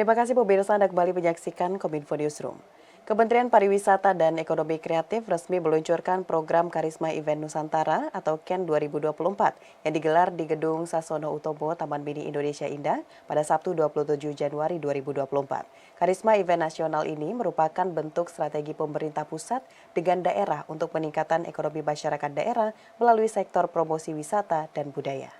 Terima kasih pemirsa Anda kembali menyaksikan Kominfo Newsroom. Kementerian Pariwisata dan Ekonomi Kreatif resmi meluncurkan program Karisma Event Nusantara atau KEN 2024 yang digelar di Gedung Sasono Utomo Taman Mini Indonesia Indah pada Sabtu 27 Januari 2024. Karisma Event Nasional ini merupakan bentuk strategi pemerintah pusat dengan daerah untuk peningkatan ekonomi masyarakat daerah melalui sektor promosi wisata dan budaya.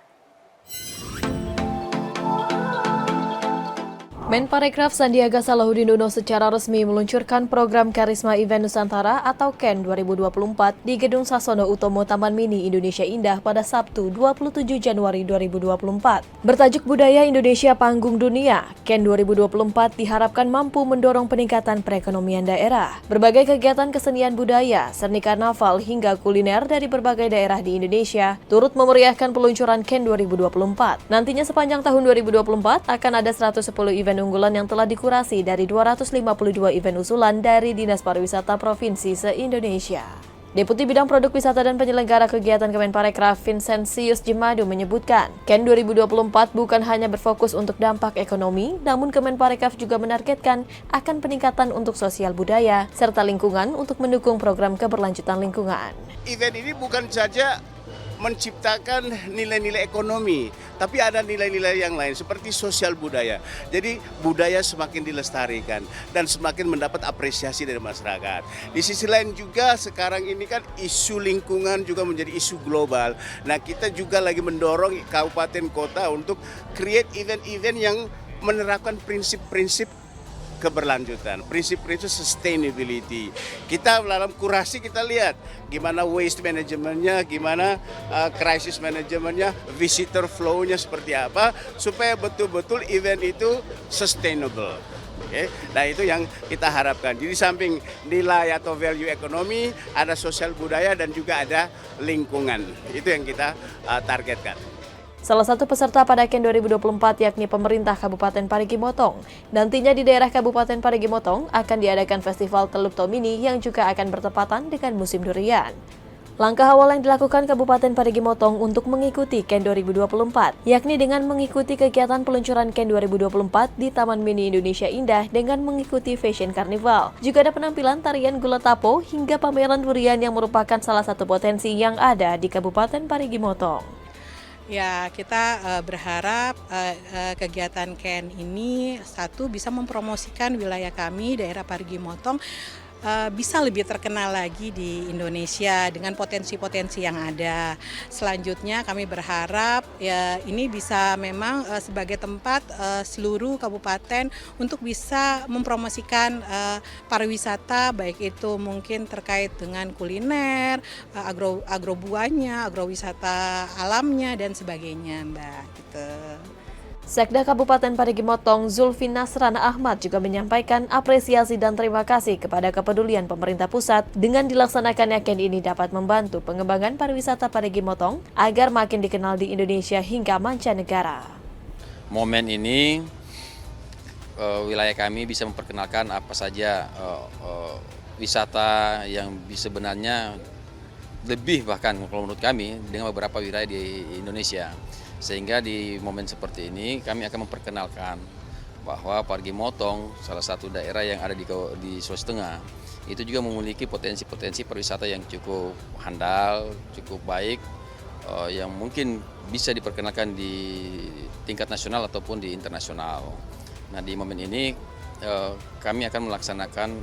Menparekraf Sandiaga Salahuddin Uno secara resmi meluncurkan program Karisma Event Nusantara atau KEN 2024 di Gedung Sasono Utomo Taman Mini Indonesia Indah pada Sabtu 27 Januari 2024. Bertajuk Budaya Indonesia Panggung Dunia, KEN 2024 diharapkan mampu mendorong peningkatan perekonomian daerah. Berbagai kegiatan kesenian budaya, seni karnaval hingga kuliner dari berbagai daerah di Indonesia turut memeriahkan peluncuran KEN 2024. Nantinya sepanjang tahun 2024 akan ada 110 event unggulan yang telah dikurasi dari 252 event usulan dari Dinas Pariwisata Provinsi se-Indonesia. Deputi Bidang Produk Wisata dan Penyelenggara Kegiatan Kemenparekraf Vincentius Jimadu menyebutkan, KEN 2024 bukan hanya berfokus untuk dampak ekonomi, namun Kemenparekraf juga menargetkan akan peningkatan untuk sosial budaya serta lingkungan untuk mendukung program keberlanjutan lingkungan. Event ini bukan saja menciptakan nilai-nilai ekonomi, tapi ada nilai-nilai yang lain seperti sosial budaya. Jadi budaya semakin dilestarikan dan semakin mendapat apresiasi dari masyarakat. Di sisi lain juga sekarang ini kan isu lingkungan juga menjadi isu global. Nah, kita juga lagi mendorong kabupaten kota untuk create event-event yang menerapkan prinsip-prinsip keberlanjutan, prinsip-prinsip sustainability. Kita dalam kurasi kita lihat gimana waste manajemennya, gimana crisis manajemennya, visitor flow-nya seperti apa, supaya betul-betul event itu sustainable. Oke. Nah, itu yang kita harapkan. Jadi samping nilai atau value ekonomi, ada sosial budaya dan juga ada lingkungan. Itu yang kita targetkan. Salah satu peserta pada KEN 2024 yakni pemerintah Kabupaten Parigi Motong. Nantinya di daerah Kabupaten Parigi Motong akan diadakan Festival Teluk Tomini yang juga akan bertepatan dengan musim durian. Langkah awal yang dilakukan Kabupaten Parigi Motong untuk mengikuti KEN 2024, yakni dengan mengikuti kegiatan peluncuran KEN 2024 di Taman Mini Indonesia Indah dengan mengikuti Fashion Carnival. Juga ada penampilan tarian gula tapo hingga pameran durian yang merupakan salah satu potensi yang ada di Kabupaten Parigi Motong. Ya, kita berharap kegiatan KEN ini satu bisa mempromosikan wilayah kami, daerah Parigi Motong, bisa lebih terkenal lagi di Indonesia dengan potensi-potensi yang ada. Selanjutnya kami berharap ya ini bisa memang sebagai tempat seluruh kabupaten untuk bisa mempromosikan pariwisata, baik itu mungkin terkait dengan kuliner, agrobuahnya, agrowisata alamnya dan sebagainya, Mbak. Gitu. Sekda Kabupaten Parigi Motong Zulfi Nasrana Ahmad juga menyampaikan apresiasi dan terima kasih kepada kepedulian pemerintah pusat dengan dilaksanakannya KEN ini dapat membantu pengembangan pariwisata Parigi Motong agar makin dikenal di Indonesia hingga mancanegara. Momen ini wilayah kami bisa memperkenalkan apa saja wisata yang sebenarnya lebih bahkan kalau menurut kami dengan beberapa wilayah di Indonesia. Sehingga di momen seperti ini kami akan memperkenalkan bahwa Parigi Motong, salah satu daerah yang ada di Sulawesi Tengah, itu juga memiliki potensi-potensi pariwisata yang cukup handal, cukup baik, yang mungkin bisa diperkenalkan di tingkat nasional ataupun di internasional. Nah, di momen ini kami akan melaksanakan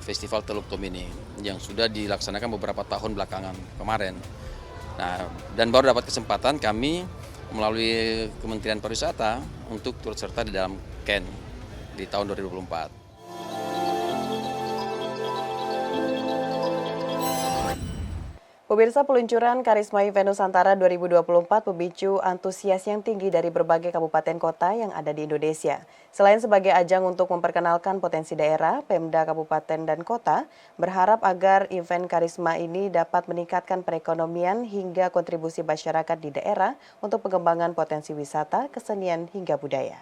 Festival Teluk Tomini yang sudah dilaksanakan beberapa tahun belakangan kemarin. Nah, dan baru dapat kesempatan kami melalui Kementerian Pariwisata untuk turut serta di dalam KEN di tahun 2024. Pemirsa, peluncuran Karisma Event Nusantara 2024 memicu antusias yang tinggi dari berbagai kabupaten kota yang ada di Indonesia. Selain sebagai ajang untuk memperkenalkan potensi daerah, Pemda Kabupaten dan Kota berharap agar event Karisma ini dapat meningkatkan perekonomian hingga kontribusi masyarakat di daerah untuk pengembangan potensi wisata, kesenian hingga budaya.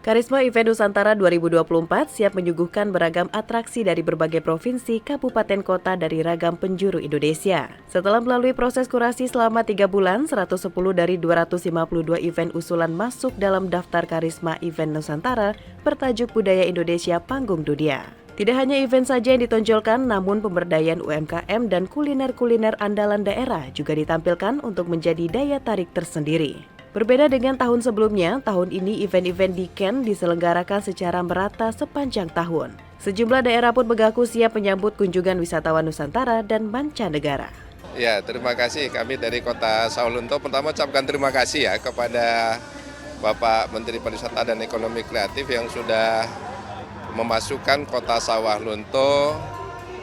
Karisma Event Nusantara 2024 siap menyuguhkan beragam atraksi dari berbagai provinsi, kabupaten kota dari ragam penjuru Indonesia. Setelah melalui proses kurasi selama 3 bulan, 110 dari 252 event usulan masuk dalam daftar Karisma Event Nusantara bertajuk Budaya Indonesia Panggung Dunia. Tidak hanya event saja yang ditonjolkan, namun pemberdayaan UMKM dan kuliner-kuliner andalan daerah juga ditampilkan untuk menjadi daya tarik tersendiri. Berbeda dengan tahun sebelumnya, tahun ini event-event di Ken diselenggarakan secara merata sepanjang tahun. Sejumlah daerah pun mengaku siap menyambut kunjungan wisatawan Nusantara dan mancanegara. Ya, terima kasih kami dari Kota Sawalunto. Pertama ucapkan terima kasih ya kepada Bapak Menteri Pariwisata dan Ekonomi Kreatif yang sudah memasukkan Kota Sawalunto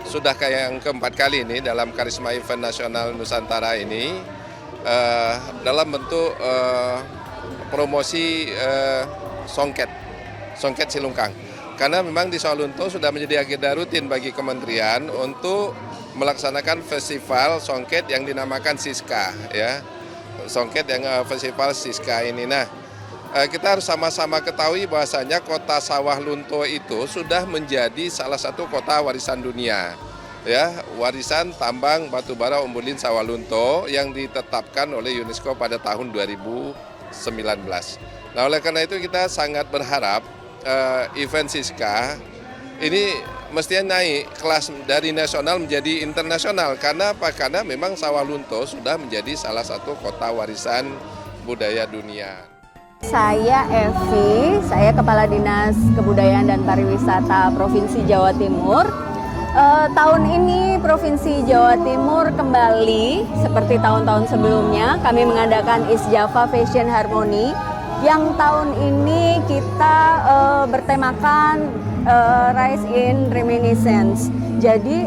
sudah kayak yang keempat kali ini dalam Karisma Event Nasional Nusantara ini. Dalam bentuk promosi songket Silungkang. Karena memang di Sawalunto sudah menjadi agenda rutin bagi kementerian untuk melaksanakan festival songket yang dinamakan Siska, ya. Songket yang festival Siska ini. Nah, kita harus sama-sama ketahui bahwasanya Kota Sawalunto itu sudah menjadi salah satu kota warisan dunia. Ya, warisan tambang batubara Umbulin Sawalunto yang ditetapkan oleh UNESCO pada tahun 2019. Nah, oleh karena itu kita sangat berharap event Siska ini mestinya naik kelas dari nasional menjadi internasional. Karena apa? Karena memang Sawalunto sudah menjadi salah satu kota warisan budaya dunia. Saya Evi, saya Kepala Dinas Kebudayaan dan Pariwisata Provinsi Jawa Timur. Tahun ini Provinsi Jawa Timur kembali seperti tahun-tahun sebelumnya kami mengadakan East Java Fashion Harmony yang tahun ini kita bertemakan Rise in Reminiscence. Jadi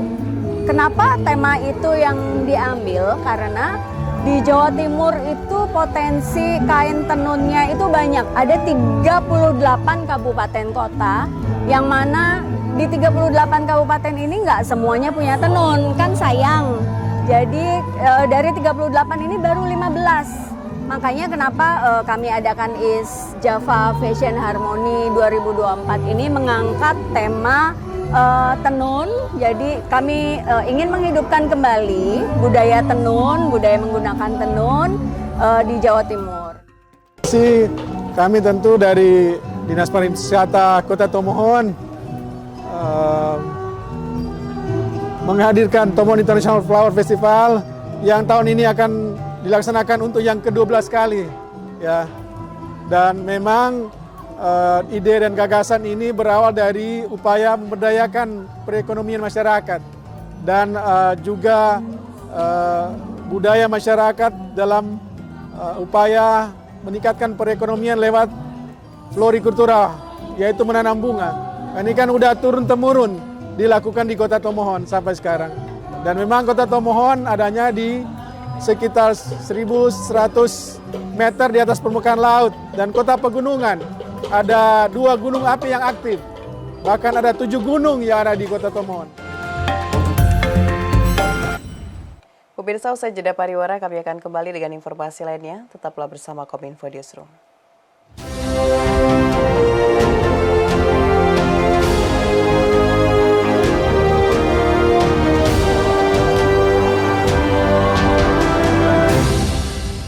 kenapa tema itu yang diambil? Karena di Jawa Timur itu potensi kain tenunnya itu banyak. Ada 38 kabupaten kota yang mana di 38 kabupaten ini nggak semuanya punya tenun, kan sayang. Jadi dari 38 ini baru 15. Makanya kenapa kami adakan East Java Fashion Harmony 2024 ini mengangkat tema tenun. Jadi kami ingin menghidupkan kembali budaya tenun, budaya menggunakan tenun di Jawa Timur. Kami tentu dari Dinas Pariwisata Kota Tomohon menghadirkan Tomohon International Flower Festival yang tahun ini akan dilaksanakan untuk yang ke-12 kali, ya. Dan memang ide dan gagasan ini berawal dari upaya memberdayakan perekonomian masyarakat dan juga budaya masyarakat dalam upaya meningkatkan perekonomian lewat florikultura, yaitu menanam bunga. Ini kan udah turun-temurun dilakukan di Kota Tomohon sampai sekarang. Dan memang Kota Tomohon adanya di sekitar 1.100 meter di atas permukaan laut. Dan kota pegunungan, ada 2 gunung api yang aktif. Bahkan ada 7 gunung yang ada di Kota Tomohon. Pemirsa, usai jeda pariwara kami akan kembali dengan informasi lainnya. Tetaplah bersama Kominfo Newsroom.